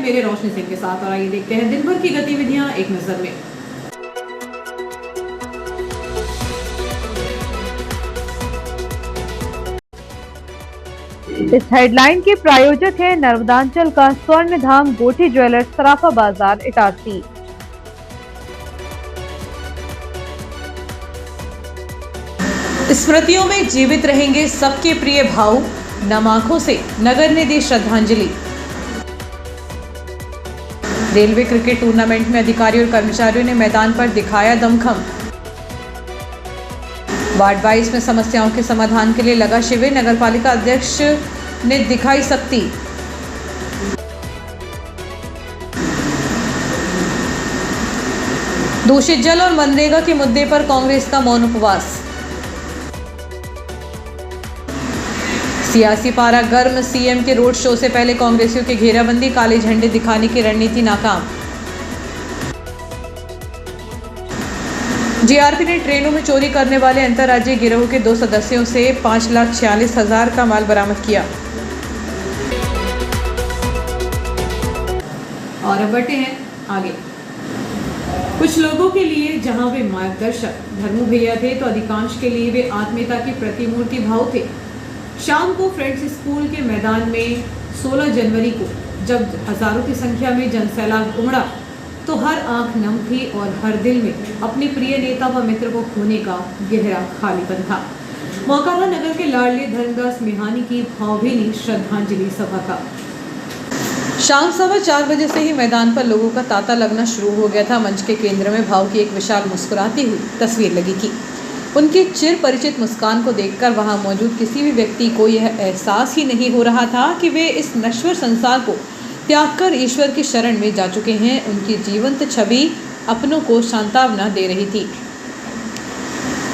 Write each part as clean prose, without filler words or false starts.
मेरे रोशनी सिंह के साथ और आइए देखते हैं दिन भर की गतिविधियां एक नजर में। इस हेडलाइन के प्रायोजक है नर्मदांचल का स्वर्ण धाम गोठी ज्वेलर्स सराफा बाजार इटारसी। स्मृतियों में जीवित रहेंगे सबके प्रिय भाऊ, नम आंखों से नगर ने दी श्रद्धांजलि। रेलवे क्रिकेट टूर्नामेंट में अधिकारियों और कर्मचारियों ने मैदान पर दिखाया दमखम। वार्ड 22 में समस्याओं के समाधान के लिए लगा शिविर, नगरपालिका अध्यक्ष ने दिखाई सख्ती। दूषित जल और मनरेगा के मुद्दे पर कांग्रेस का मौन उपवास। सियासी पारा गर्म, सीएम के रोड शो से पहले कांग्रेसियों की घेराबंदी, काले झंडे दिखाने की रणनीति नाकाम। जीआरपी ने ट्रेनों में चोरी करने वाले अंतर्राज्यीय गिरोह के 2 सदस्यों से 5,46,000 का माल बरामद किया। और अब बढ़ते हैं आगे। कुछ लोगों के लिए जहां वे मार्गदर्शक धर्मू भैया थे, तो अधिकांश के लिए वे आत्मीयता की प्रतिमूर्ति भाव थे। शाम को फ्रेंड्स स्कूल के मैदान में 16 जनवरी को जब हजारों की संख्या में जनसैलाब उमड़ा, तो हर आंख नम थी और हर दिल में अपने प्रिय नेता व मित्र को खोने का गहरा खालीपन था। मौका था नगर के लाडले धर्मदास मेहानी की भावभीनी श्रद्धांजलि सभा का। शाम 4:15 बजे से ही मैदान पर लोगों का तांता लगना शुरू हो गया था। मंच के केंद्र में भाव की एक विशाल मुस्कुराती हुई तस्वीर लगी थी। उनकी चिर परिचित मुस्कान को देखकर वहां मौजूद किसी भी व्यक्ति को यह एहसास ही नहीं हो रहा था कि वे इस नश्वर संसार को त्याग कर ईश्वर की शरण में जा चुके हैं। उनकी जीवंत छवि अपनों को सांत्वना दे रही थी।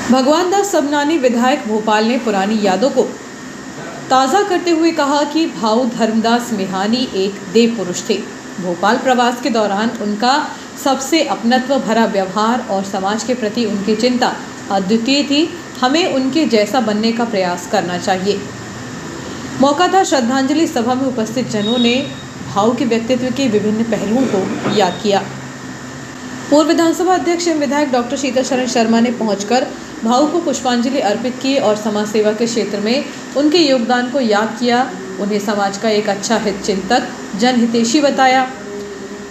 भगवान दास सबनानी विधायक भोपाल ने पुरानी यादों को ताज़ा करते हुए कहा कि भाऊ धर्मदास मेहानी एक देव पुरुष थे। भोपाल प्रवास के दौरान उनका सबसे अपनत्व भरा व्यवहार और समाज के प्रति उनकी चिंता अद्वितीय थी। हमें उनके जैसा बनने का प्रयास करना चाहिए। मौका था श्रद्धांजलि सभा में उपस्थित जनों ने भाऊ के व्यक्तित्व के विभिन्न पहलुओं को याद किया। पूर्व विधानसभा अध्यक्ष एवं विधायक डॉक्टर शीतल शरण शर्मा ने पहुंचकर भाऊ को पुष्पांजलि अर्पित की और समाज सेवा के क्षेत्र में उनके योगदान को याद किया। उन्हें समाज का एक अच्छा हित चिंतक, जनहितैषी बताया।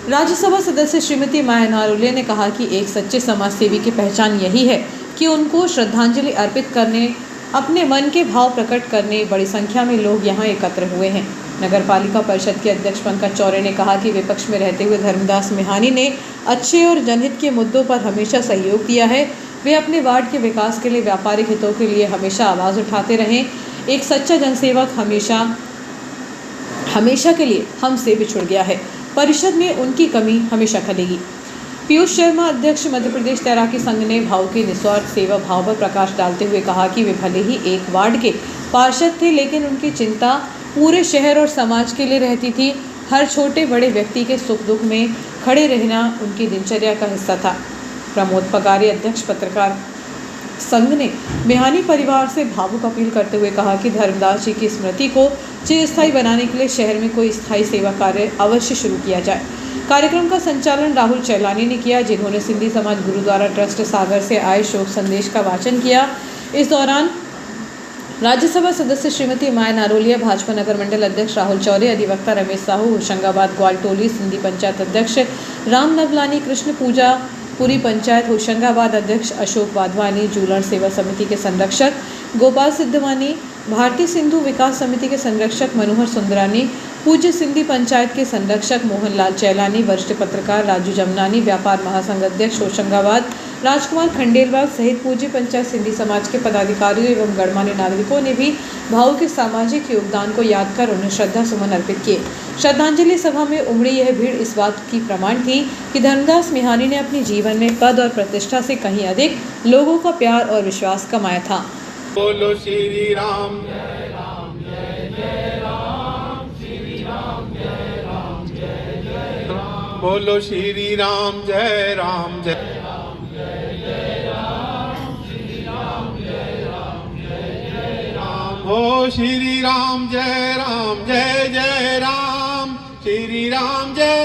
राज्यसभा सदस्य श्रीमती माया नारोलिया ने कहा कि एक सच्चे समाज सेवी की पहचान यही है कि उनको श्रद्धांजलि अर्पित करने, अपने मन के भाव प्रकट करने बड़ी संख्या में लोग यहाँ एकत्र हुए हैं। नगरपालिका परिषद के अध्यक्ष पंकज चौरे ने कहा कि विपक्ष में रहते हुए धर्मदास मेहानी ने अच्छे और जनहित के मुद्दों पर हमेशा सहयोग दिया है। वे अपने वार्ड के विकास के लिए व्यापारिक हितों के लिए हमेशा आवाज़ उठाते रहें। एक सच्चा जनसेवक हमेशा के लिए हमसे बिछुड़ गया है। परिषद में उनकी कमी हमेशा खलेगी। पीयूष शर्मा अध्यक्ष मध्य प्रदेश तैराकी संघ ने भाव की निस्वार्थ सेवा भाव पर प्रकाश डालते हुए कहा कि वे भले ही एक वार्ड के पार्षद थे, लेकिन उनकी चिंता पूरे शहर और समाज के लिए रहती थी। हर छोटे बड़े व्यक्ति के सुख दुख में खड़े रहना उनकी दिनचर्या का हिस्सा था। प्रमोद पगारी अध्यक्ष पत्रकार संघ ने मेहानी परिवार से भावुक अपील करते हुए कहा कि धर्मदास जी की स्मृति को चिरस्थायी बनाने के लिए शहर में कोई स्थायी सेवा कार्य अवश्य शुरू किया जाए। कार्यक्रम का संचालन राहुल चैलानी ने किया, जिन्होंने सिंधी समाज गुरुद्वारा ट्रस्ट सागर से आए शोक संदेश का वाचन किया। इस दौरान राज्यसभा सदस्य श्रीमती माया नारोलिया, भाजपा नगर मंडल अध्यक्ष राहुल चौरे, अधिवक्ता रमेश साहू, होशंगाबाद ग्वालटोली सिंधी पंचायत अध्यक्ष राम नवलानी, कृष्ण पूजा पूरी पंचायत होशंगाबाद अध्यक्ष अशोक वाधवानी, जूलर सेवा समिति के संरक्षक गोपाल सिद्धवानी, भारतीय सिंधु विकास समिति के संरक्षक मनोहर सुंदरानी, पूज्य सिंधी पंचायत के संरक्षक मोहनलाल चैलानी, वरिष्ठ पत्रकार राजू जमनानी, व्यापार महासंघ अध्यक्ष होशंगाबाद राजकुमार खंडेलवाल सहित पूज्य पंचायत सिंधी समाज के पदाधिकारियों एवं गणमान्य नागरिकों ने भी भाऊ के सामाजिक योगदान को याद कर उन्हें श्रद्धा सुमन अर्पित किए। श्रद्धांजलि सभा में उमड़ी यह भीड़ इस बात की प्रमाण थी कि धर्मदास मेहानी ने अपने जीवन में पद और प्रतिष्ठा से कहीं अधिक लोगों का प्यार और विश्वास कमाया था। बोलो श्री राम, बोलो श्री राम, जय राम, जय हो श्री राम, जय राम, जय जय राम, श्री राम, जय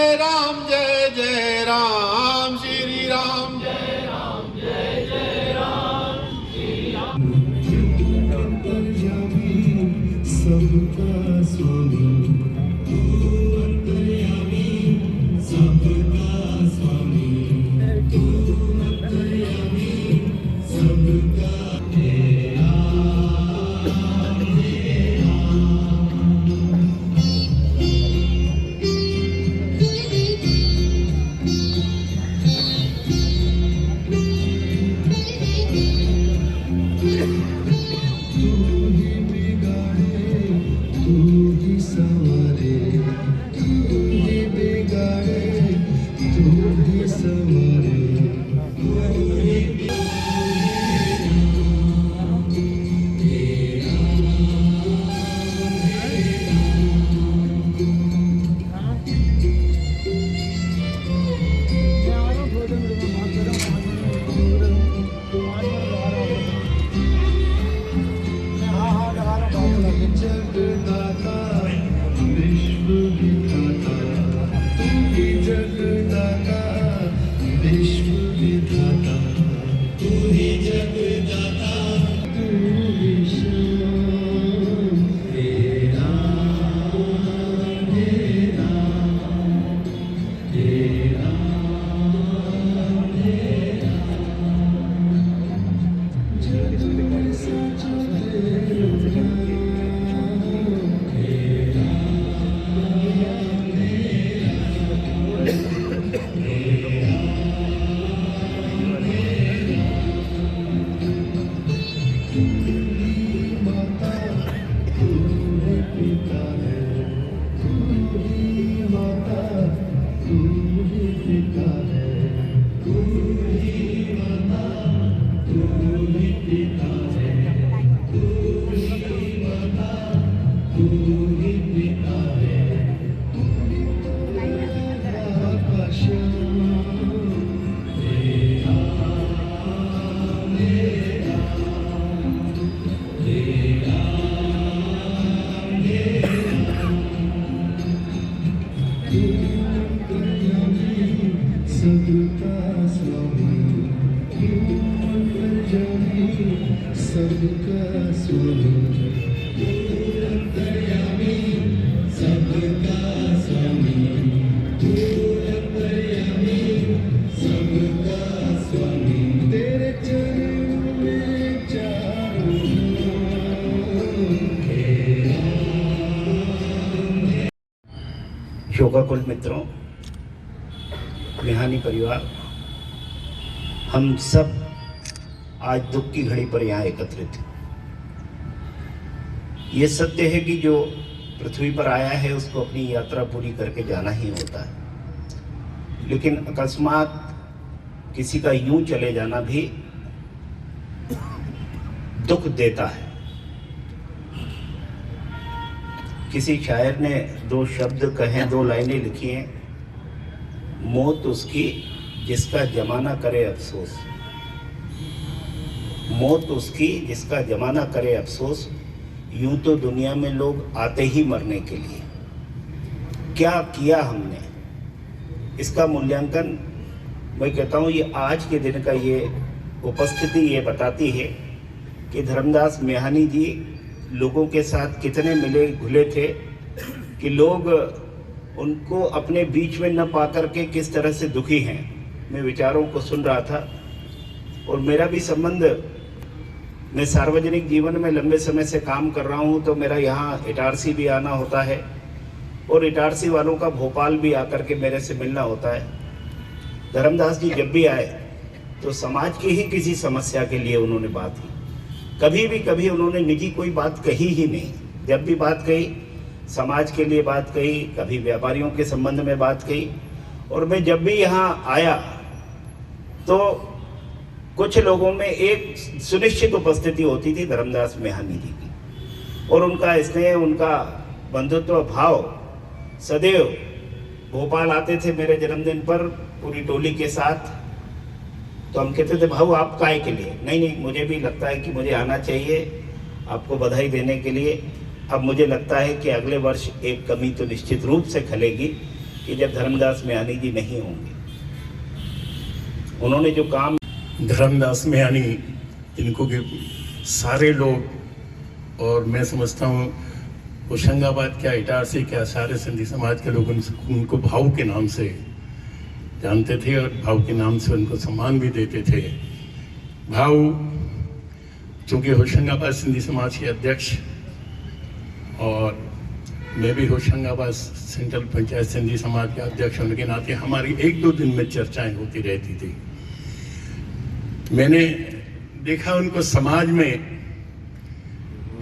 शोकाकुल मित्रों, मेहानी परिवार, हम सब आज दुख की घड़ी पर यहाँ एकत्रित हैं। ये सत्य है कि जो पृथ्वी पर आया है उसको अपनी यात्रा पूरी करके जाना ही होता है, लेकिन अकस्मात किसी का यूं चले जाना भी दुख देता है। किसी शायर ने दो शब्द कहे, दो लाइनें लिखी हैं, मौत उसकी जिसका जमाना करे अफसोस, मौत उसकी जिसका जमाना करे अफसोस। यूं तो दुनिया में लोग आते ही मरने के लिए, क्या किया हमने इसका मूल्यांकन मैं कहता हूँ ये आज के दिन का ये उपस्थिति ये बताती है कि धर्मदास मेहानी जी लोगों के साथ कितने मिले घुले थे कि लोग उनको अपने बीच में न पा करके किस तरह से दुखी हैं। मैं विचारों को सुन रहा था और मेरा भी संबंध, मैं सार्वजनिक जीवन में लंबे समय से काम कर रहा हूं, तो मेरा यहाँ इटारसी भी आना होता है और इटारसी वालों का भोपाल भी आकर के मेरे से मिलना होता है। धर्मदास जी जब भी आए तो समाज की ही किसी समस्या के लिए उन्होंने बात की, कभी उन्होंने निजी कोई बात कही ही नहीं। जब भी बात कही समाज के लिए बात कही, कभी व्यापारियों के संबंध में बात कही। और मैं जब भी यहाँ आया तो कुछ लोगों में एक सुनिश्चित उपस्थिति होती थी धर्मदास मेहानी जी की, और उनका स्नेह, उनका बंधुत्व भाव सदैव। भोपाल आते थे मेरे जन्मदिन पर पूरी टोली के साथ, तो हम कहते थे भाऊ आप काहे के लिए? नहीं, मुझे भी लगता है कि मुझे आना चाहिए आपको बधाई देने के लिए। अब मुझे लगता है कि अगले वर्ष एक कमी तो निश्चित रूप से खलेगी कि जब धर्मदास मेहानी जी नहीं होंगे। उन्होंने जो काम, धर्मदास मेहानी, इनको के सारे लोग, और मैं समझता हूँ होशंगाबाद क्या, इटारसी क्या, सारे सिंधी समाज के लोग उनको भाऊ के नाम से जानते थे और भाऊ के नाम से उनको सम्मान भी देते थे। भाऊ चूँकि होशंगाबाद सिंधी समाज के अध्यक्ष और मैं भी होशंगाबाद सेंट्रल पंचायत सिंधी समाज के अध्यक्ष होने के नाते हमारी एक दो दिन में चर्चाएं होती रहती थी। मैंने देखा उनको समाज में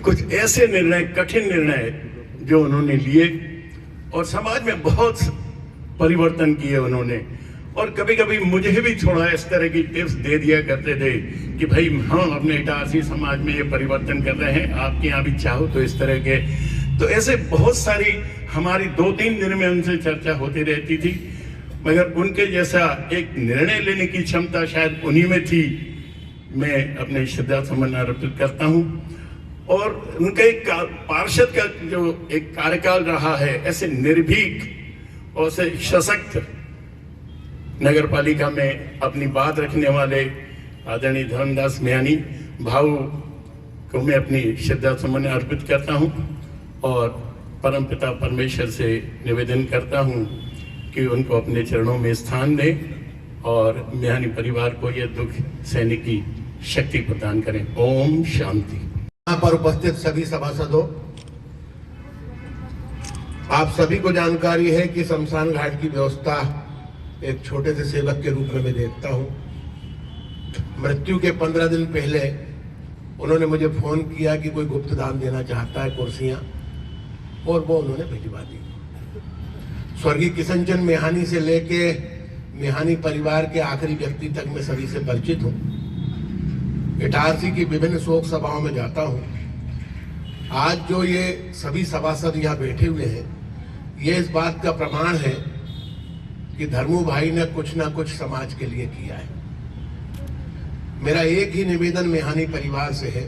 कुछ ऐसे निर्णय, कठिन निर्णय जो उन्होंने लिए और समाज में बहुत परिवर्तन किए उन्होंने। और कभी कभी मुझे भी थोड़ा इस तरह की टिप्स दे दिया करते थे कि भाई हम अपने इटारसी समाज में ये परिवर्तन कर रहे हैं, आपके यहाँ भी चाहो तो इस तरह के। तो ऐसे बहुत सारी हमारी 2-3 दिन में उनसे चर्चा होती रहती थी, मगर उनके जैसा एक निर्णय लेने की क्षमता शायद उन्हीं में थी। मैं अपने श्रद्धा सुमन अर्पित करता हूँ। और उनका एक पार्षद का जो एक कार्यकाल रहा है, ऐसे निर्भीक और से सशक्त नगर पालिका में अपनी बात रखने वाले आदरणीय धर्मदास मेहानी भाऊ को मैं अपनी श्रद्धा सुमन अर्पित करता हूं और परमपिता परमेश्वर से निवेदन करता हूं कि उनको अपने चरणों में स्थान दें और मेहानी परिवार को यह दुख सहने की शक्ति प्रदान करें। ओम शांति। यहाँ पर उपस्थित सभी सभासदों, आप सभी को जानकारी है कि शमशान घाट की व्यवस्था एक छोटे से सेवक के रूप में मैं देखता हूं। मृत्यु के 15 दिन पहले उन्होंने मुझे फोन किया कि कोई गुप्त दान देना चाहता है कुर्सियां, और वो उन्होंने भिजवा दी। स्वर्गीय किशनचंद मेहानी से लेके मेहानी परिवार के आखिरी व्यक्ति तक मैं सभी से परिचित हूं। इटारसी की विभिन्न शोक सभाओं में जाता हूं। आज जो ये सभी सभासद यहाँ बैठे हुए हैं, ये इस बात का प्रमाण है कि धर्मू भाई ने कुछ ना कुछ समाज के लिए किया है। मेरा एक ही निवेदन मेहानी परिवार से है,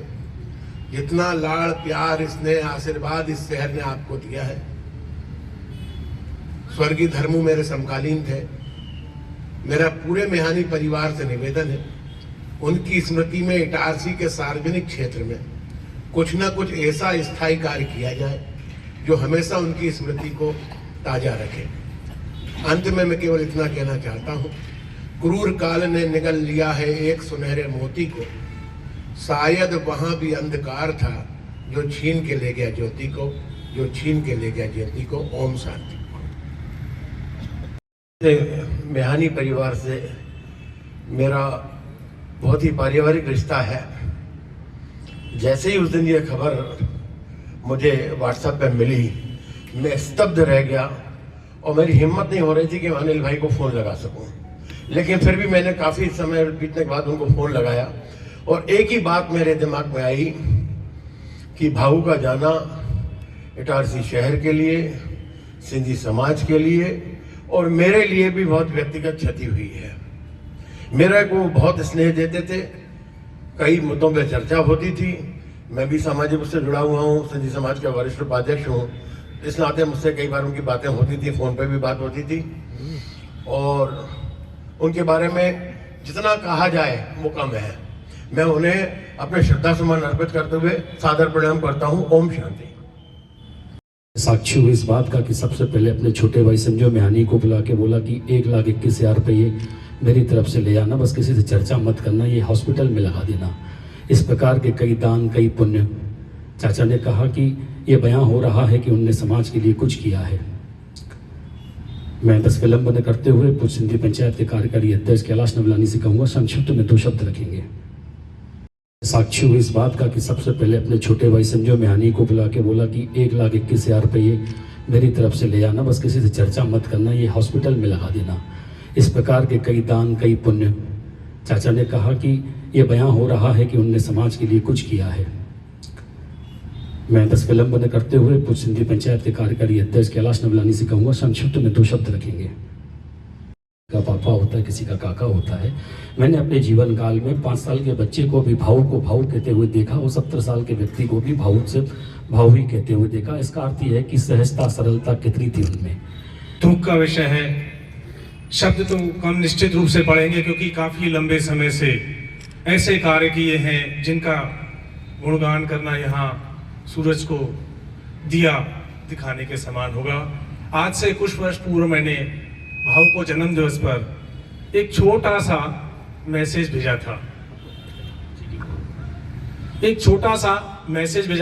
जितना लाड़ प्यार स्नेह आशीर्वाद इस शहर ने आपको दिया है, स्वर्गीय धर्मू मेरे समकालीन थे। मेरा पूरे मेहानी परिवार से निवेदन है उनकी स्मृति में इटारसी के सार्वजनिक क्षेत्र में कुछ न कुछ ऐसा स्थायी कार्य किया जाए जो हमेशा उनकी स्मृति को ताजा रखे। अंत में मैं केवल इतना कहना चाहता हूँ, क्रूर काल ने निगल लिया है एक सुनहरे मोती को, शायद वहां भी अंधकार था जो छीन के ले गया ज्योति को, जो छीन के ले गया ज्योति को। ओम शांति। मेहानी परिवार से मेरा बहुत ही पारिवारिक रिश्ता है। जैसे ही उस दिन ये खबर मुझे व्हाट्सएप पे मिली, मैं स्तब्ध रह गया और मेरी हिम्मत नहीं हो रही थी कि मैं अनिल भाई को फ़ोन लगा सकूं। लेकिन फिर भी मैंने काफ़ी समय बीतने के बाद उनको फ़ोन लगाया और एक ही बात मेरे दिमाग में आई कि भाऊ का जाना इटारसी शहर के लिए, सिंधी समाज के लिए और मेरे लिए भी बहुत व्यक्तिगत क्षति हुई है। मेरे को बहुत स्नेह देते थे, कई मुद्दों पर चर्चा होती थी। मैं भी सामाजिक उससे जुड़ा हुआ हूँ, सिंधी समाज का वरिष्ठ उपाध्यक्ष हूँ, इस नाते मुझसे कई बार उनकी बातें होती थी, फ़ोन पे भी बात होती थी और उनके बारे में जितना कहा जाए वो कम है। मैं उन्हें अपने श्रद्धा सुमन अर्पित करते हुए सादर प्रणाम करता हूँ। ओम शांति। साक्षी हुई इस बात का कि सबसे पहले अपने छोटे भाई समझो मेहानी को बुला के बोला कि 1,21,000 रुपये मेरी तरफ से ले आना, बस किसी से चर्चा मत करना, ये हॉस्पिटल में लगा देना। इस प्रकार के कई दान, कई पुण्य चाचा ने कहा कि ये बयां हो रहा है कि उनने समाज के लिए कुछ किया है। मैं बस विलंब न करते हुए पूर्व सिंधी पंचायत के कार्यकारी अध्यक्ष कैलाश नवलानी से कहूँगा, संक्षिप्त में 2 शब्द रखेंगे। साक्षी हुई इस बात का कि सबसे पहले अपने छोटे भाई समझो मेहानी को बुला के बोला कि 1,21,000 रुपये मेरी तरफ से ले आना, बस किसी से चर्चा मत करना, ये हॉस्पिटल में लगा देना। इस प्रकार के कई दान, कई पुण्य चाचा ने कहा कि ये बयां हो रहा है कि उनने समाज के लिए कुछ किया है। मैं बस विलंब न करते हुए पूर्व सिंधी पंचायत के कार्यकारी अध्यक्ष कैलाश नवलानी से कहूँगा, संक्षिप्त में 2 शब्द रखेंगे। का पापा होता है, किसी का काका होता है। मैंने अपने जीवन काल में 5 साल के बच्चे को भी भाऊ को भाऊ कहते हुए देखा और 70 साल के व्यक्ति को भी भाऊ से भाऊ ही कहते हुए देखा। इसका अर्थ यह है कि सहजता, सरलता कितनी थी उनमें। दुख का विषय है, शब्द तो कम निश्चित रूप से पढ़ेंगे क्योंकि काफ़ी लंबे समय से ऐसे कार्य किए हैं जिनका गुणगान करना यहाँ सूरज को दिया दिखाने के समान होगा। आज से कुछ वर्ष पूर्व मैंने भाऊ को जन्म दिवस पर एक छोटा सा मैसेज भेजा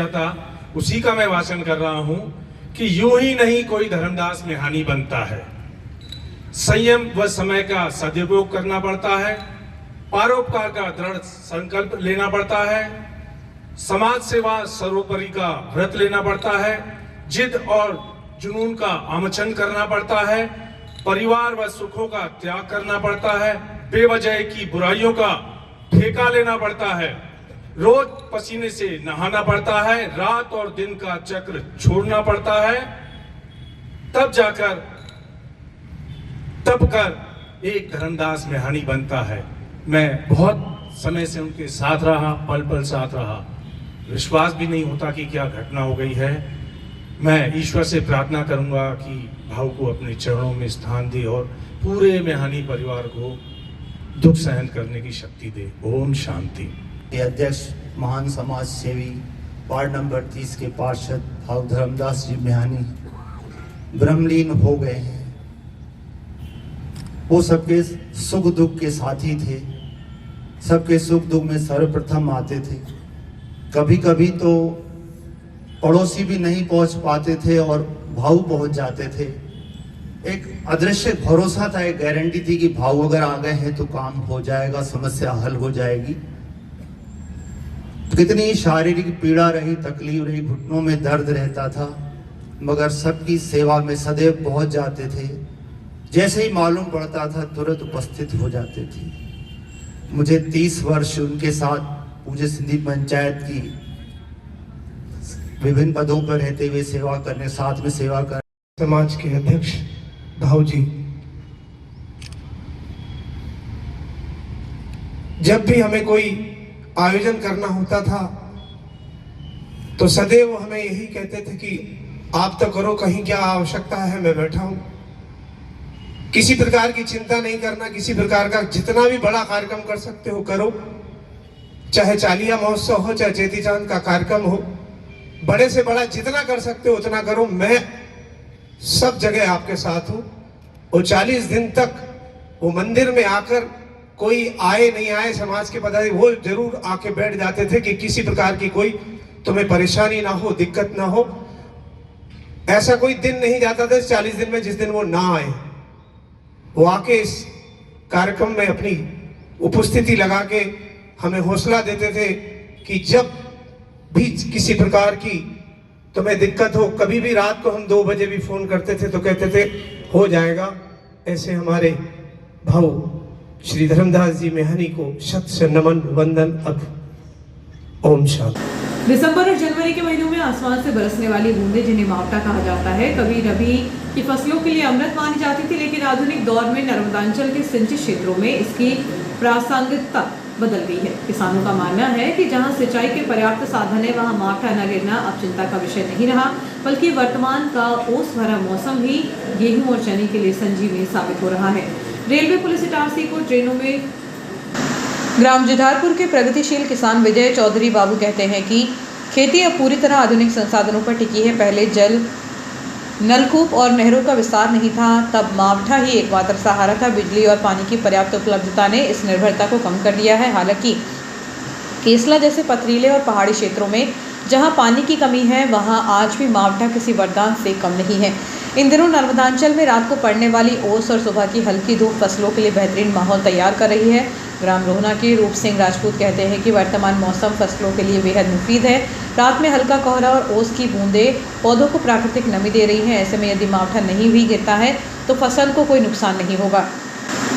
था, उसी का मैं वाचन कर रहा हूं कि यूं ही नहीं कोई धर्मदास मेहानी बनता है। संयम व समय का सदुपयोग करना पड़ता है, परोपकार का दृढ़ संकल्प लेना पड़ता है, समाज सेवा सर्वोपरि का व्रत लेना पड़ता है, जिद और जुनून का आमचन करना पड़ता है, परिवार व सुखों का त्याग करना पड़ता है, बेवजह की बुराइयों का ठेका लेना पड़ता है, रोज पसीने से नहाना पड़ता है, रात और दिन का चक्र छोड़ना पड़ता है, तब जाकर तब कर एक धर्मदास मेहानी बनता है। मैं बहुत समय से उनके साथ रहा, पल पल साथ रहा, विश्वास भी नहीं होता कि क्या घटना हो गई है। मैं ईश्वर से प्रार्थना करूंगा कि भाऊ को अपने चरणों में स्थान दे और पूरे मेहानी परिवार को दुख सहन करने की शक्ति दे। ओम शांति। अध्यक्ष महान समाज सेवी वार्ड नंबर 30 के पार्षद भाऊ धर्मदास जी मेहानी ब्रह्मलीन हो गए हैं। वो सबके सुख दुख के साथी थे, सबके सुख दुख में सर्वप्रथम आते थे। कभी कभी तो पड़ोसी भी नहीं पहुंच पाते थे और भाऊ पहुंच जाते थे। एक अदृश्य भरोसा था, एक गारंटी थी कि भाऊ अगर आ गए हैं तो काम हो जाएगा, समस्या हल हो जाएगी। कितनी शारीरिक पीड़ा रही, तकलीफ रही, घुटनों में दर्द रहता था, मगर सबकी सेवा में सदैव पहुंच जाते थे। जैसे ही मालूम पड़ता था तुरंत उपस्थित हो जाते थे। मुझे 30 वर्ष उनके साथ पूज्य सिंधी पंचायत की विभिन्न पदों पर रहते हुए सेवा करने, साथ में सेवा कर समाज के अध्यक्ष भाऊ जी, जब भी हमें कोई आयोजन करना होता था तो सदैव हमें यही कहते थे कि आप तो करो, कहीं क्या आवश्यकता है, मैं बैठा हूं। किसी प्रकार की चिंता नहीं करना, किसी प्रकार का जितना भी बड़ा कार्यक्रम कर सकते हो करो, चाहे चालिया महोत्सव हो, चाहे चेती चांद का कार्यक्रम हो, बड़े से बड़ा जितना कर सकते हो उतना करो। मैं सब जगह आपके साथ हूं। और 40 दिन तक वो मंदिर में आकर कोई आए नहीं आए समाज के पदाधिकारी, वो जरूर आके बैठ जाते थे कि किसी प्रकार की कोई तुम्हें परेशानी ना हो, दिक्कत ना हो। ऐसा कोई दिन नहीं जाता था 40 दिन में जिस दिन वो ना आए। वो आके इस कार्यक्रम में अपनी उपस्थिति लगा के हमें हौसला देते थे कि जब भी किसी प्रकार की तुम्हें दिक्कत हो, कभी भी रात को हम 2 बजे भी फोन करते थे तो कहते थे हो जाएगा। ऐसे हमारे भाऊ श्री धर्मदास जी मेहनी को शत से नमन वंदन। अब ओम शांति। दिसंबर और जनवरी के महीनों में आसमान से बरसने वाली बूंदें, जिन्हें मावठा कहा जाता है, कभी रबी की फसलों के लिए अमृत मानी जाती थी, लेकिन आधुनिक दौर में नर्मदांचल के सिंचित क्षेत्रों में इसकी प्रासंगिकता बदल गई है। किसानों का मानना है कि जहां सिंचाई के पर्याप्त साधन है वहां मावठा न गिरना अब चिंता का विषय नहीं रहा, बल्कि वर्तमान का ओस भरा मौसम भी गेहूं और चने के लिए संजीवनी साबित हो रहा है। रेलवे पुलिस इटारसी को ट्रेनों में ग्राम जुधारपुर के प्रगतिशील किसान विजय चौधरी बाबू कहते हैं कि खेती अब पूरी तरह आधुनिक संसाधनों पर टिकी है। पहले जल नलकूप और नहरों का विस्तार नहीं था, तब मावठा ही एकमात्र सहारा था। बिजली और पानी की पर्याप्त उपलब्धता ने इस निर्भरता को कम कर दिया है। हालांकि केसला जैसे पथरीले और पहाड़ी क्षेत्रों में जहां पानी की कमी है, वहां आज भी मावठा किसी वरदान से कम नहीं है। इन दिनों नर्मदांचल में रात को पड़ने वाली ओस और सुबह की हल्की धूप फसलों के लिए बेहतरीन माहौल तैयार कर रही है। ग्राम रोहना के रूप सिंह राजपूत कहते हैं कि वर्तमान मौसम फसलों के लिए बेहद मुफीद है। रात में हल्का कोहरा और ओस की बूंदें पौधों को प्राकृतिक नमी दे रही हैं। ऐसे में यदि मावठा नहीं भी गिरता है तो फसल को कोई नुकसान नहीं होगा।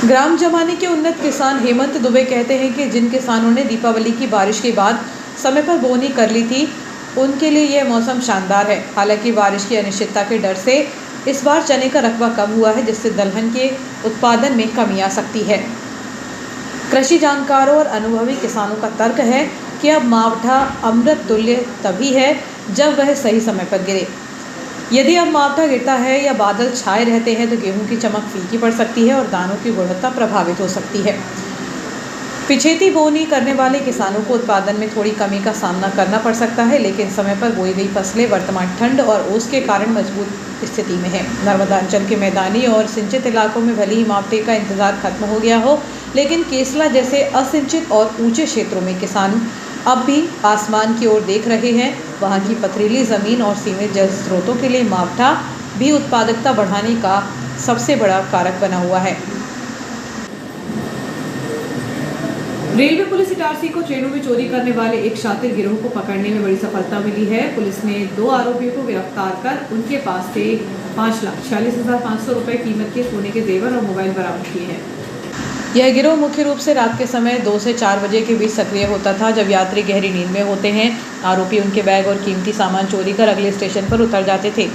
ग्राम जमानी के उन्नत किसान हेमंत दुबे कहते हैं कि जिन किसानों ने दीपावली की बारिश के बाद समय पर बोनी कर ली थी, उनके लिए यह मौसम शानदार है। हालांकि बारिश की अनिश्चितता के डर से इस बार चने का रकबा कम हुआ है, जिससे दलहन के उत्पादन में कमी आ सकती है। कृषि जानकारों और अनुभवी किसानों का तर्क है कि अब मावठा अमृत तुल्य तभी है जब वह सही समय पर गिरे। यदि अब मावठा गिरता है या बादल छाए रहते हैं तो गेहूं की चमक फीकी पड़ सकती है और दानों की गुणवत्ता प्रभावित हो सकती है। पिछेती बोनी करने वाले किसानों को उत्पादन में थोड़ी कमी का सामना करना पड़ सकता है, लेकिन समय पर बोई गई फसलें वर्तमान ठंड और ओस के कारण मजबूत स्थिति में है। नर्मदांचल के मैदानी और सिंचित इलाकों में भले ही मावठे का इंतजार खत्म हो गया हो, लेकिन केसला जैसे असिंचित और ऊंचे क्षेत्रों में किसान अब भी आसमान की ओर देख रहे हैं। वहां की पथरीली ज़मीन और सीमित जल स्रोतों के लिए मावठा भी उत्पादकता बढ़ाने का सबसे बड़ा कारक बना हुआ है। रेलवे पुलिस इटारसी को ट्रेनों में चोरी करने वाले एक शातिर गिरोह को पकड़ने में बड़ी सफलता मिली है। पुलिस ने 2 आरोपियों को गिरफ्तार कर उनके पास से 5,46,500 रुपये कीमत के सोने के जेवर और मोबाइल बरामद किए हैं। यह गिरोह मुख्य रूप से रात के समय 2 से 4 बजे के बीच सक्रिय होता था, जब यात्री गहरी नींद में होते हैं। आरोपी उनके बैग और कीमती सामान चोरी कर अगले स्टेशन पर उतर जाते थे।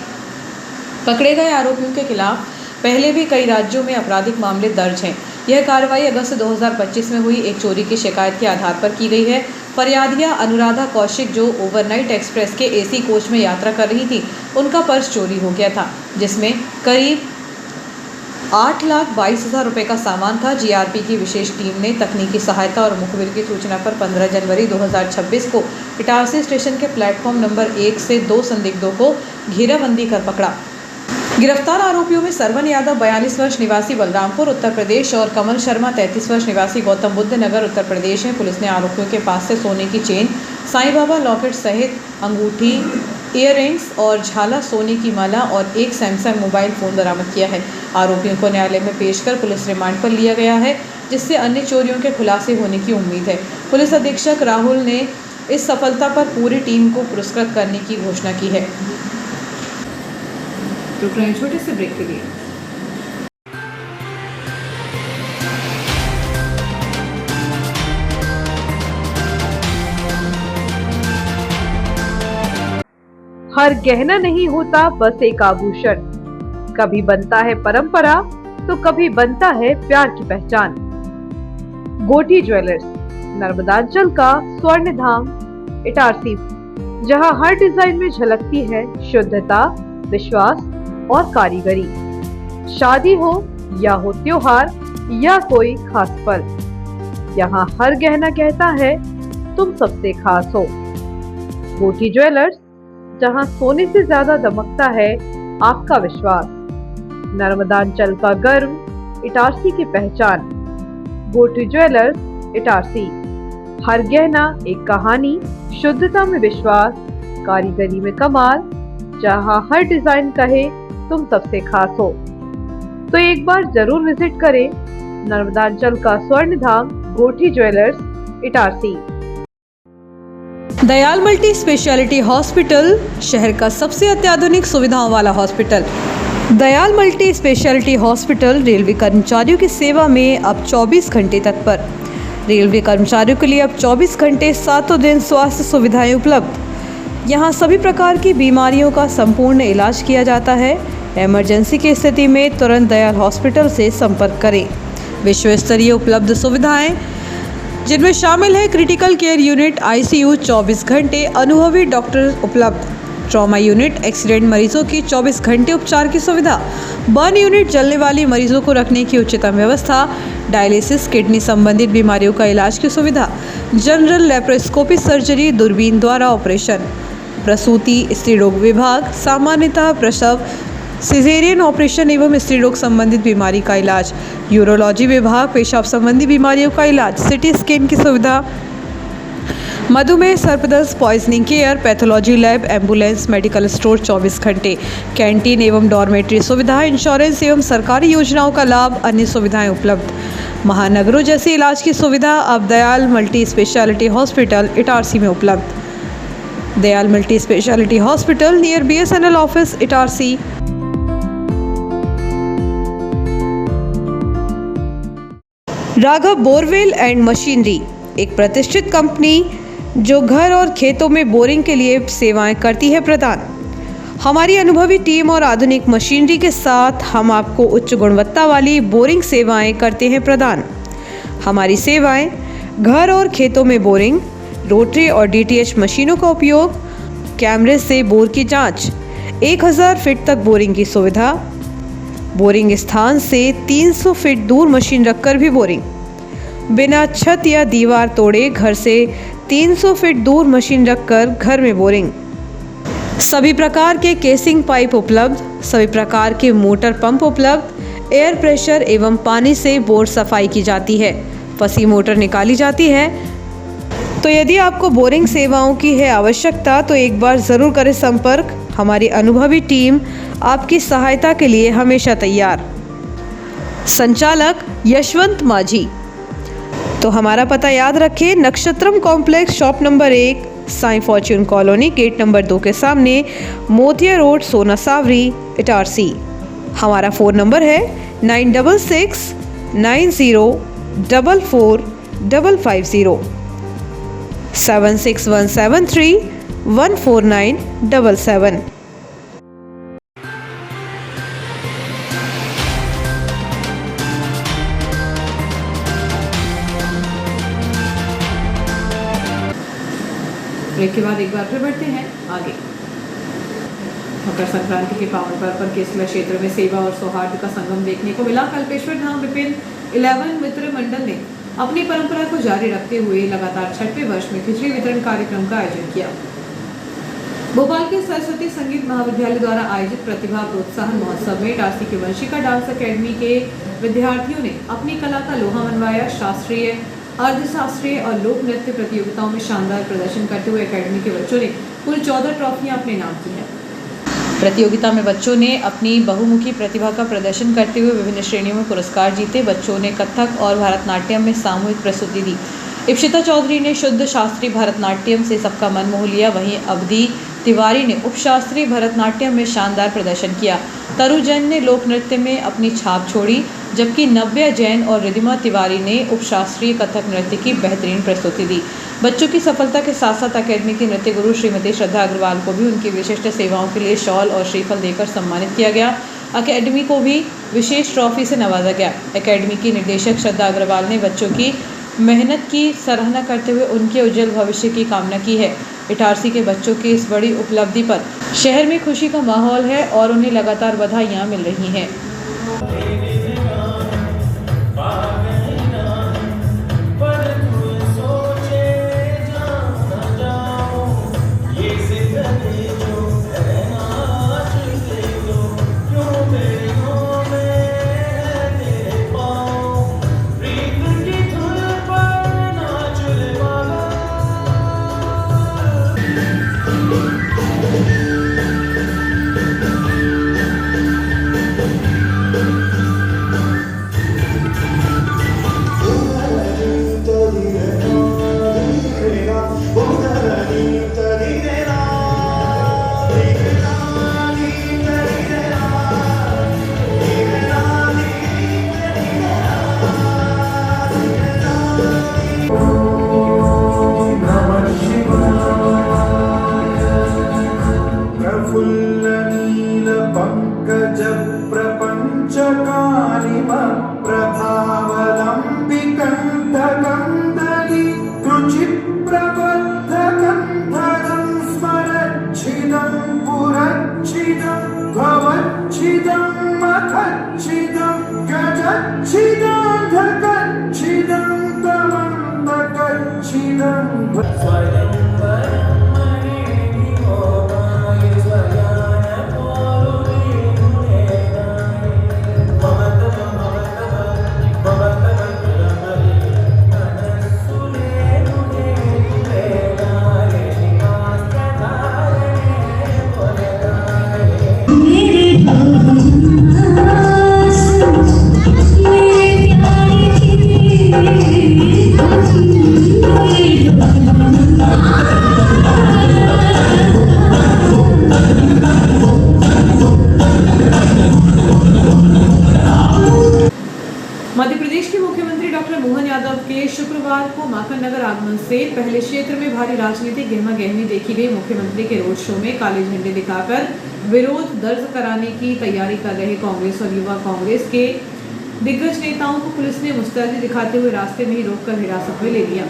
पकड़े गए आरोपियों के खिलाफ पहले भी कई राज्यों में आपराधिक मामले दर्ज हैं। यह कार्रवाई अगस्त 2025 में हुई एक चोरी की शिकायत के आधार पर की गई है। फरियादिया अनुराधा कौशिक, जो ओवरनाइट एक्सप्रेस के एसी कोच में यात्रा कर रही थी, उनका पर्स चोरी हो गया था, जिसमें करीब 8,22,000 रुपये का सामान था। जीआरपी की विशेष टीम ने तकनीकी सहायता और मुखबिर की सूचना पर 15 जनवरी 2026 को इटारसी स्टेशन के प्लेटफॉर्म नंबर 1 से 2 संदिग्धों को घेराबंदी कर पकड़ा। गिरफ्तार आरोपियों में सरवन यादव 42 वर्ष निवासी बलरामपुर उत्तर प्रदेश और कमल शर्मा 33 वर्ष निवासी गौतम बुद्ध नगर उत्तर प्रदेश हैं। पुलिस ने आरोपियों के पास से सोने की चेन, साईं बाबा लॉकेट सहित अंगूठी, इयररिंग्स और झाला सोने की माला और एक सैमसंग मोबाइल फ़ोन बरामद किया है। आरोपियों को न्यायालय में पेश कर पुलिस रिमांड पर लिया गया है, जिससे अन्य चोरियों के खुलासे होने की उम्मीद है। पुलिस अधीक्षक राहुल ने इस सफलता पर पूरी टीम को पुरस्कृत करने की घोषणा की है। रुक रहे हैं छोटे से ब्रेक के लिए। हर गहना नहीं होता बस एक आभूषण, कभी बनता है परंपरा तो कभी बनता है प्यार की पहचान। गोठी ज्वेलर्स, नर्मदांचल का स्वर्ण धाम इटारसी, जहां हर डिजाइन में झलकती है शुद्धता, विश्वास और कारीगरी। शादी हो या हो त्योहार या कोई खास पल, यहाँ हर गहना कहता है तुम सबसे खास हो। गोटी ज्वेलर्स, जहां सोने से ज्यादा दमकता है आपका विश्वास। नर्मदांचल का गर्व, इटारसी की पहचान। गोटी ज्वेलर्स, इटारसी। हर गहना एक कहानी, शुद्धता में विश्वास, कारीगरी में कमाल, जहां हर डिजाइन कहे तुम सबसे खास हो। तो एक बार जरूर विजिट करें नर्मदांचल का स्वर्ण धाम गोटी jewellers, Itarsi. Dayal multi speciality hospital, शहर का सबसे अत्याधुनिक सुविधाओं वाला hospital. Dayal multi speciality hospital railway कर्मचारियों की सेवा में अब 24 घंटे तत्पर। रेलवे कर्मचारियों के लिए अब 24 घंटे 7 दिन स्वास्थ्य सुविधाएं उपलब्ध। यहाँ सभी प्रकार की बीमारियों का संपूर्ण इलाज किया जाता है। इमरजेंसी की स्थिति में तुरंत दयाल हॉस्पिटल से संपर्क करें। विश्व स्तरीय उपलब्ध सुविधाएं, जिनमें शामिल है क्रिटिकल केयर यूनिट, ICU 24 घंटे, अनुभवी डॉक्टर उपलब्ध, ट्रॉमा यूनिट, एक्सीडेंट मरीजों की 24 घंटे उपचार की सुविधा, बर्न यूनिट, जलने वाली मरीजों को रखने की उच्चतम व्यवस्था, डायलिसिस, किडनी संबंधित बीमारियों का इलाज की सुविधा, जनरल लेप्रोस्कोपी सर्जरी, दूरबीन द्वारा ऑपरेशन, प्रसूति, स्त्री रोग विभाग, सामान्यतः प्रसव, सिजेरियन ऑपरेशन एवं स्त्री रोग संबंधित बीमारी का इलाज, यूरोलॉजी विभाग, पेशाब संबंधी बीमारियों का इलाज, सिटी स्कैन की सुविधा, मधुमेह, सर्पदंश, poisoning care, pathology lab, ambulance, medical store 24 घंटे, कैंटीन एवं डॉर्मेट्री सुविधा, इंश्योरेंस एवं सरकारी योजनाओं का लाभ, अन्य सुविधाएं उपलब्ध। महानगरों जैसे इलाज की सुविधा अब Dayal multi speciality hospital, Itarsi में उपलब्ध। Dayal multi speciality hospital near BSNL office, Itarsi. Raghav borewell and machinery, एक प्रतिष्ठित कंपनी जो घर और खेतों में बोरिंग के लिए सेवाएं करती है प्रदान। हमारी अनुभवी टीम और आधुनिक मशीनरी के साथ हम आपको उच्च गुणवत्ता वाली बोरिंग सेवाएं करते हैं प्रदान। हमारी सेवाएं घर और खेतों में बोरिंग, रोटरी और DTH मशीनों का उपयोग, कैमरे से बोर की जांच, 1000 फीट तक बोरिंग की सुविधा, बोरिंग स्थान से 300 फीट दूर मशीन रखकर भी बोरिंग, बिना छत या दीवार तोड़े घर से 300 फीट दूर मशीन रखकर घर में बोरिंग, सभी प्रकार के केसिंग पाइप उपलब्ध, सभी प्रकार के मोटर पंप उपलब्ध, एयर प्रेशर एवं पानी से बोर सफाई की जाती है, फंसी मोटर निकाली जाती है। तो यदि आपको बोरिंग सेवाओं की है आवश्यकता तो एक बार ज़रूर करें संपर्क। हमारी अनुभवी टीम आपकी सहायता के लिए हमेशा तैयार। संचालक यशवंत माझी। तो हमारा पता याद रखें, Nakshatram complex, shop number 1, Sai fortune colony, gate number 2 के सामने, मोतिया रोड, सोना सावरी, इटारसी। हमारा फ़ोन नंबर है 9669044550 76173149777। ब्रेक के बाद एक बार फिर बढ़ते हैं आगे। मकर संक्रांति के पावन पर्व पर केसला क्षेत्र में सेवा और सौहार्द का संगम देखने को मिला। कल्पेश्वर धाम विपिन 11 मित्र मंडल ने अपनी परंपरा को जारी रखते हुए लगातार 6वें वर्ष में खिचड़ी वितरण कार्यक्रम का आयोजन किया। भोपाल के सरस्वती संगीत महाविद्यालय द्वारा आयोजित प्रतिभा प्रोत्साहन महोत्सव में इटारसी की वंशिका डांस अकेडमी के विद्यार्थियों ने अपनी कला का लोहा मनवाया। शास्त्रीय, अर्धशास्त्रीय और लोक नृत्य प्रतियोगिताओं में शानदार प्रदर्शन करते हुए एकेडमी के बच्चों ने कुल 14 ट्रॉफियां अपने नाम की हैं। प्रतियोगिता में बच्चों ने अपनी बहुमुखी प्रतिभा का प्रदर्शन करते हुए विभिन्न श्रेणियों में पुरस्कार जीते। बच्चों ने कथक और भरतनाट्यम में सामूहिक प्रस्तुति दी। इप्सिता चौधरी ने शुद्ध शास्त्रीय भरतनाट्यम से सबका मन मोह लिया। वहीं अवधि तिवारी ने उपशास्त्रीय भरतनाट्यम में शानदार प्रदर्शन किया। तरु जैन ने लोक नृत्य में अपनी छाप छोड़ी, जबकि नव्या जैन और रिधिमा तिवारी ने उपशास्त्रीय कथक नृत्य की बेहतरीन प्रस्तुति दी। बच्चों की सफलता के साथ साथ अकेडमी की नृत्य गुरु श्रीमती श्रद्धा अग्रवाल को भी उनकी विशिष्ट सेवाओं के लिए शॉल और श्रीफल देकर सम्मानित किया गया। अकेडमी को भी विशेष ट्रॉफी से नवाजा गया। अकेडमी की निर्देशक श्रद्धा अग्रवाल ने बच्चों की मेहनत की सराहना करते हुए उनके उज्जवल भविष्य की कामना की है। इटारसी के बच्चों की इस बड़ी उपलब्धि पर शहर में खुशी का माहौल है और उन्हें लगातार बधाइयाँ मिल रही हैं। मध्य प्रदेश के मुख्यमंत्री डॉक्टर मोहन यादव के शुक्रवार को माखन नगर आगमन से पहले क्षेत्र में भारी राजनीतिक गहमा गहमी देखी गई। मुख्यमंत्री के रोड शो में काले झंडे दिखाकर विरोध दर्ज कराने की तैयारी कर रहे कांग्रेस और युवा कांग्रेस के दिग्गज नेताओं को पुलिस ने मुस्तैदी दिखाते हुए रास्ते में ही रोककर हिरासत में ले लिया।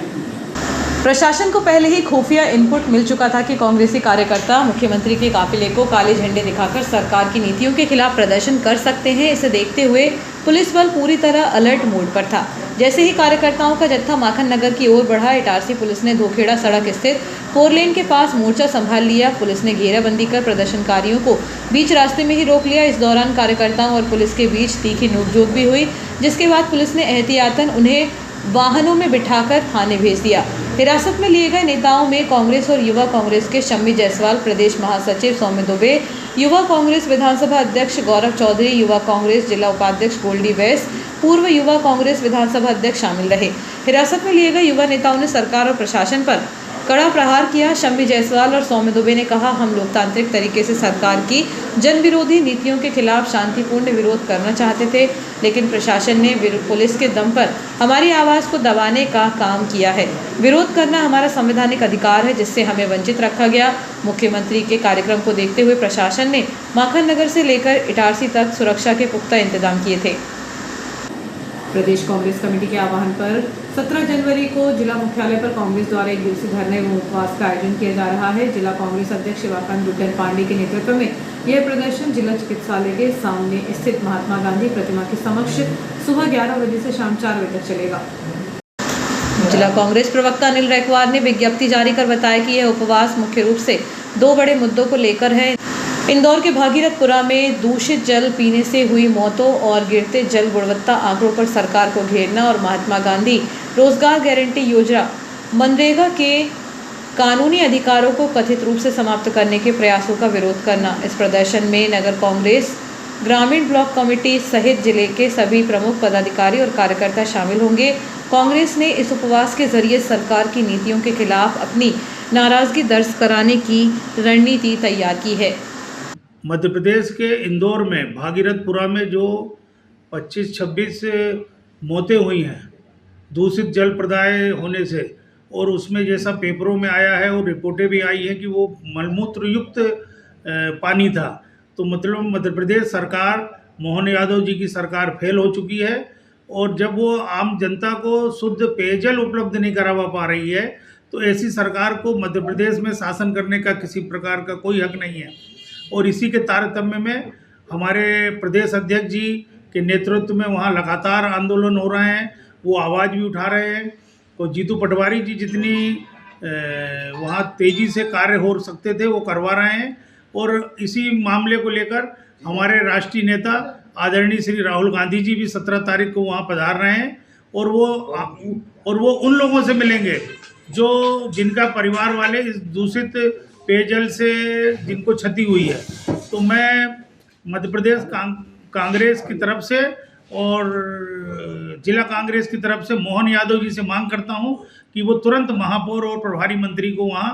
प्रशासन को पहले ही खुफिया इनपुट मिल चुका था कि कांग्रेसी कार्यकर्ता मुख्यमंत्री के काफिले को काले झंडे दिखाकर सरकार की नीतियों के खिलाफ प्रदर्शन कर सकते हैं। इसे देखते हुए पुलिस बल पूरी तरह अलर्ट मोड पर था। जैसे ही कार्यकर्ताओं का जत्था माखन नगर की ओर बढ़ा, इटारसी पुलिस ने धोखेड़ा सड़क स्थित 4 लेन के पास मोर्चा संभाल लिया। पुलिस ने घेराबंदी कर प्रदर्शनकारियों को बीच रास्ते में ही रोक लिया। इस दौरान कार्यकर्ताओं और पुलिस के बीच तीखी नोकझोंक भी हुई, जिसके बाद पुलिस ने एहतियातन उन्हें वाहनों में बिठाकर थाने भेज दिया। हिरासत में लिए गए नेताओं में कांग्रेस और युवा कांग्रेस के शम्मी जायसवाल, प्रदेश महासचिव सौम्य दुबे, युवा कांग्रेस विधानसभा अध्यक्ष गौरव चौधरी, युवा कांग्रेस जिला उपाध्यक्ष गोल्डी वैस, पूर्व युवा कांग्रेस विधानसभा अध्यक्ष शामिल रहे। हिरासत में लिए गए युवा नेताओं ने सरकार और प्रशासन पर कड़ा प्रहार किया। शम्मी जायसवाल और सौम्य दुबे ने कहा, हम लोकतांत्रिक तरीके से सरकार की जन विरोधी नीतियों के खिलाफ शांतिपूर्ण विरोध करना चाहते थे, लेकिन प्रशासन ने पुलिस के दम पर हमारी आवाज़ को दबाने का काम किया है। विरोध करना हमारा संवैधानिक अधिकार है, जिससे हमें वंचित रखा गया। मुख्यमंत्री के कार्यक्रम को देखते हुए प्रशासन ने माखन नगर से लेकर इटारसी तक सुरक्षा के पुख्ता इंतजाम किए थे। प्रदेश कांग्रेस कमेटी के आह्वान पर 17 जनवरी को जिला मुख्यालय पर कांग्रेस द्वारा एक दिवसीय धरने एवं उपवास का आयोजन किया जा रहा है। जिला कांग्रेस अध्यक्ष शिवाकांत गुड्डन पांडे के नेतृत्व में यह प्रदर्शन जिला चिकित्सालय के सामने स्थित महात्मा गांधी प्रतिमा के समक्ष सुबह 11 बजे से शाम 4 बजे तक चलेगा। जिला कांग्रेस प्रवक्ता अनिल रैकवार ने विज्ञप्ति जारी कर बताया कि यह उपवास मुख्य रूप से 2 बड़े मुद्दों को लेकर है। इंदौर के भागीरथपुरा में दूषित जल पीने से हुई मौतों और गिरते जल गुणवत्ता आंकड़ों पर सरकार को घेरना और महात्मा गांधी रोजगार गारंटी योजना मनरेगा के कानूनी अधिकारों को कथित रूप से समाप्त करने के प्रयासों का विरोध करना। इस प्रदर्शन में नगर कांग्रेस ग्रामीण ब्लॉक कमेटी सहित जिले के सभी प्रमुख पदाधिकारी और कार्यकर्ता शामिल होंगे। कांग्रेस ने इस उपवास के जरिए सरकार की नीतियों के खिलाफ अपनी नाराजगी दर्ज कराने की रणनीति तैयार की है। मध्य प्रदेश के इंदौर में भागीरथपुरा में जो 25-26 मौतें हुई हैं दूषित जल प्रदाय होने से, और उसमें जैसा पेपरों में आया है और रिपोर्टें भी आई हैं कि वो मलमूत्र युक्त पानी था, तो मतलब मध्य प्रदेश सरकार, मोहन यादव जी की सरकार फेल हो चुकी है। और जब वो आम जनता को शुद्ध पेयजल उपलब्ध नहीं करवा पा रही है, तो ऐसी सरकार को मध्य प्रदेश में शासन करने का किसी प्रकार का कोई हक नहीं है। और इसी के तारतम्य में हमारे प्रदेश अध्यक्ष जी के नेतृत्व में वहाँ लगातार आंदोलन हो रहे हैं, वो आवाज़ भी उठा रहे हैं। तो जीतू पटवारी जी जितनी वहाँ तेज़ी से कार्य हो सकते थे वो करवा रहे हैं। और इसी मामले को लेकर हमारे राष्ट्रीय नेता आदरणीय श्री राहुल गांधी जी भी 17 तारीख को वहाँ पधार रहे हैं, और वो उन लोगों से मिलेंगे जो जिनका परिवार वाले इस दूषित पेयजल से जिनको क्षति हुई है। तो मैं मध्य प्रदेश कांग्रेस की तरफ से और जिला कांग्रेस की तरफ से मोहन यादव जी से मांग करता हूं कि वो तुरंत महापौर और प्रभारी मंत्री को वहां,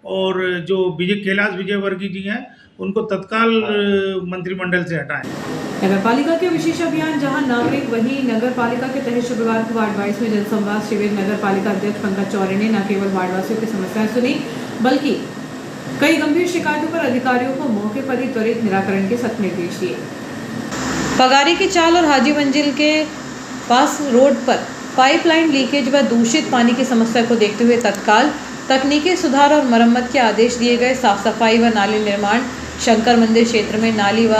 और जो कैलाश विजयवर्गीय जी हैं उनको तत्काल मंत्रिमंडल से हटाएं। नगर पालिका के विशेष अभियान जहां नागरिक, वहीं नगर पालिका के तहत शुक्रवार को वार्ड 22 में जनसंवाद शिविर नगर पालिका अध्यक्ष पंकज चौरे ने न केवल वार्डवासियों की समस्याएं सुनी, बल्कि कई गंभीर शिकायतों पर अधिकारियों को मौके पर ही त्वरित निराकरण के सख्त निर्देश दिए। पगारी की चाल और हाजी मंजिल के पास रोड पर पाइपलाइन लीकेज व दूषित पानी की समस्या को देखते हुए तत्काल तकनीकी सुधार और मरम्मत के आदेश दिए गए। साफ सफाई व नाली निर्माण, शंकर मंदिर क्षेत्र में नाली व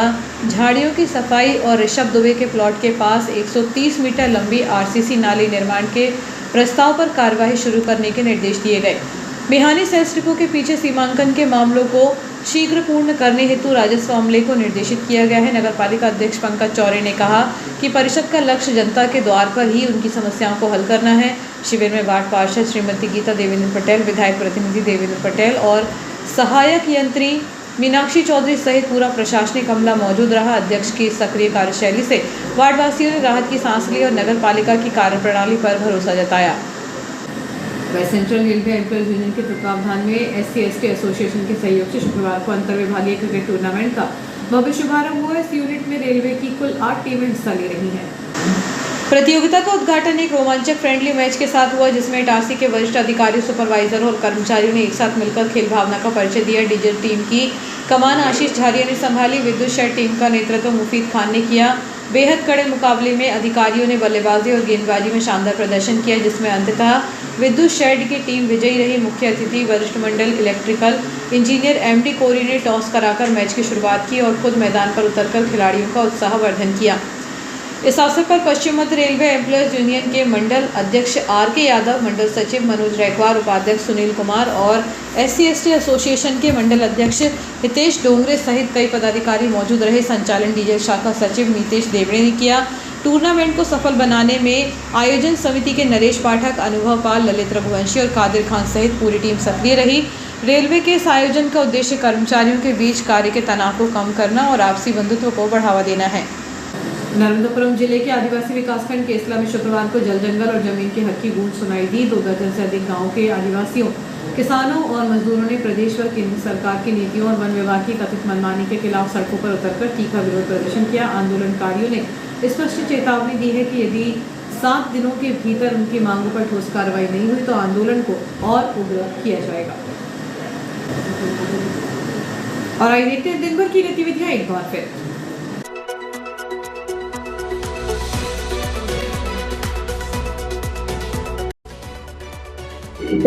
झाड़ियों की सफाई और ऋषभ दुबे के प्लॉट के पास 130 मीटर लंबी आरसीसी नाली निर्माण के प्रस्ताव पर कार्यवाही शुरू करने के निर्देश दिए गए। मेहानी सेल्स डिपो के पीछे सीमांकन के मामलों को शीघ्र पूर्ण करने हेतु राजस्व अमले को निर्देशित किया गया है। नगरपालिका अध्यक्ष पंकज चौरे ने कहा कि परिषद का लक्ष्य जनता के द्वार पर ही उनकी समस्याओं को हल करना है। शिविर में वार्ड पार्षद श्रीमती गीता देवेंद्र पटेल, विधायक प्रतिनिधि देवेंद्र पटेल और सहायक यंत्री मीनाक्षी चौधरी सहित पूरा प्रशासनिक अमला मौजूद रहा। अध्यक्ष की सक्रिय कार्यशैली से वार्डवासियों ने राहत की सांस ली और नगरपालिका की कार्यप्रणाली पर भरोसा जताया। West Central Railway Employees Union के तत्वावधान में SC/ST एसोसिएशन के सहयोग से शुक्रवार को अंतरविभागीय क्रिकेट टूर्नामेंट का भव्य शुभारंभ हुआ। इस यूनिट में रेलवे की कुल 8 टीमें हिस्सा ले रही हैं। प्रतियोगिता का उद्घाटन एक रोमांचक फ्रेंडली मैच के साथ हुआ, जिसमें इटारसी के वरिष्ठ अधिकारी, सुपरवाइजर और कर्मचारियों ने एक साथ मिलकर खेल भावना का परिचय दिया। डीजल टीम की कमान आशीष झारिया ने संभाली। विद्युत शेड टीम का नेतृत्व मुफीद खान ने किया। बेहद कड़े मुकाबले में अधिकारियों ने बल्लेबाजी और गेंदबाजी में शानदार प्रदर्शन किया, जिसमें अंततः विद्युत शेड की टीम विजयी रही। मुख्य अतिथि वरिष्ठ मंडल इलेक्ट्रिकल इंजीनियर MD कोरी ने टॉस कराकर मैच की शुरुआत की और खुद मैदान पर उतरकर खिलाड़ियों का उत्साहवर्धन किया। इस अवसर पर पश्चिम मध्य रेलवे एम्प्लॉयज यूनियन के मंडल अध्यक्ष RK यादव, मंडल सचिव मनोज रैकवार, उपाध्यक्ष सुनील कुमार और SC/ST एसोसिएशन के मंडल अध्यक्ष हितेश डोंगरे सहित कई पदाधिकारी मौजूद रहे। संचालन डीजल शाखा सचिव नीतेश देवड़े ने किया। टूर्नामेंट को सफल बनाने में आयोजन समिति के नरेश पाठक, अनुभव पाल, ललित रघुवंशी और कादिर खान सहित पूरी टीम सक्रिय रही। रेलवे के इस आयोजन का उद्देश्य कर्मचारियों के बीच कार्य के तनाव को कम करना और आपसी बंधुत्व को बढ़ावा देना है। नर्मदापुरम जिले के आदिवासी विकासखंड केसला में शुक्रवार को जल, जंगल और जमीन के हक की गूंज सुनाई दी। 2 दर्जन से अधिक गाँव के आदिवासियों, किसानों और मजदूरों ने प्रदेश व केंद्र सरकार की नीतियों और वन विभाग की कथित मनमानी के खिलाफ सड़कों पर उतरकर तीखा विरोध प्रदर्शन किया। आंदोलनकारियों ने स्पष्ट चेतावनी दी है कि यदि 7 दिनों के भीतर उनकी मांगों पर ठोस कार्रवाई नहीं हुई तो आंदोलन को और उग्र किया जाएगा। और आइए देखते हैं दिन भर की गतिविधियां एक बार फिर।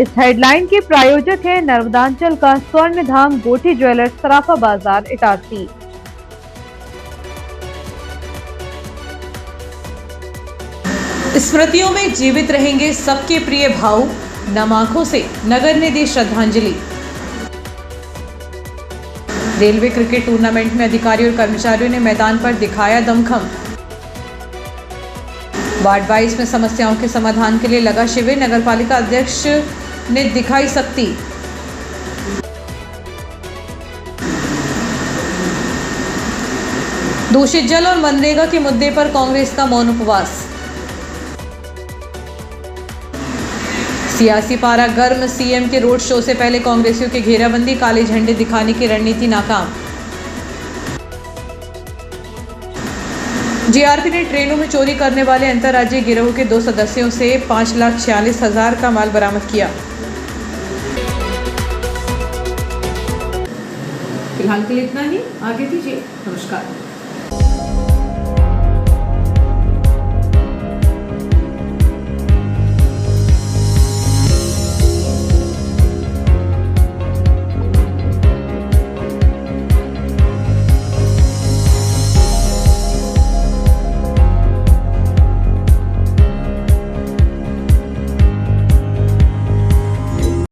इस हेडलाइन के प्रायोजक है नर्मदांचल का स्वर्ण धाम गोठी ज्वेलर्स, सराफा बाजार, इटारसी। स्मृतियों में जीवित रहेंगे सबके प्रिय भाऊ, नम आंखों से नगर ने दी श्रद्धांजलि। रेलवे क्रिकेट टूर्नामेंट में अधिकारियों और कर्मचारियों ने मैदान पर दिखाया दमखम। वार्ड 22 में समस्याओं के समाधान के लिए लगा शिविर, नगरपालिका अध्यक्ष ने दिखाई शक्ति। दूषित जल और मनरेगा के मुद्दे पर कांग्रेस का मौन उपवास। सियासी पारा गर्म, CM के रोड शो से पहले कांग्रेसियों की घेराबंदी, काले झंडे दिखाने की रणनीति नाकाम। GRP ने ट्रेनों में चोरी करने वाले अंतर्राज्यीय गिरोह के 2 सदस्यों से 5,46,000 का माल बरामद किया। फिलहाल के लिए इतना ही, आगे दीजिए, नमस्कार।